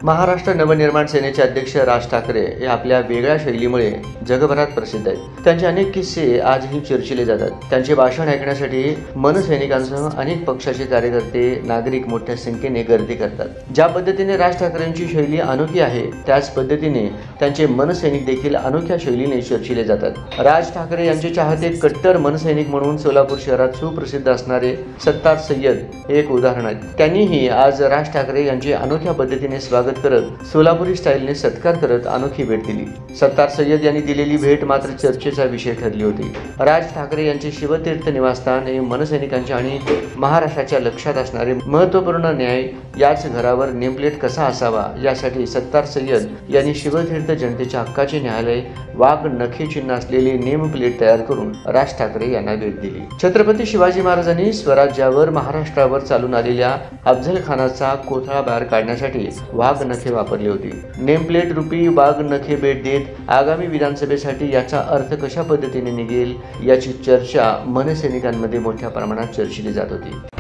महाराष्ट्र नवनिर्माण सेनेचे अध्यक्ष राज ठाकरे हे आपल्या वेगळ्या शैलीमुळे जगभरात प्रसिद्ध आहेत। त्यांचे अनेक किस्से आजही चर्चिले जातात। त्यांचे भाषण ऐकण्यासाठी मनसैनिकांसह अनेक पक्षाचे कार्यकर्ते, नागरिक मोठ्या संख्येने गर्दी करतात। ज्या पद्धतीने राज ठाकरेंची शैली अनोखी आहे, त्याच पद्धतीने त्यांचे मनसैनिक देखील अनोख्या शैलीने चर्चिले जातात। राज ठाकरे यांचे चाहते कट्टर मनसैनिक म्हणून सोलापूर शहरात सुप्रसिद्ध असणारे सत्तार सय्यद हे एक उदाहरण आहे। त्यांनीही आज राज ठाकरे यांचे अनोख्या पद्धतीने स्वागत करत सोलापुरी स्टाईलने सत्कार करत अनोखी भेट दिली। सत्तार सय्यद यांनी दिलेली भेट मात्र चर्चेचा विषय ठरली होती। राज ठाकरे यांचे शिवतीर्थ निवासस्थान हे मनसैनिकांच्या आणि महाराष्ट्राच्या लक्षात असणारे महत्त्वपूर्ण न्याय याच घरावर नेमप्लेट कसा असावा यासाठी सत्तार सय्यद यांनी शिवतीर्थ जनतेच्या हक्काचे न्यायालय वाघ नखे चिन्ह असलेली नेमप्लेट तयार करून राज ठाकरे यांना भेट दिली। छत्रपती शिवाजी महाराजांनी स्वराज्यावर महाराष्ट्रावर चालून आलेल्या अफजल खानाचा कोथळा बाहेर काढण्यासाठी वाघ नखे वापरली होती। नेमप्लेट रूपी वाघ नखे भेट देत आगामी विधानसभेसाठी याचा अर्थ कशा पद्धतीने निघेल याची चर्चा मनसैनिकांमध्ये मोठ्या प्रमाणात चर्चिली जात होती।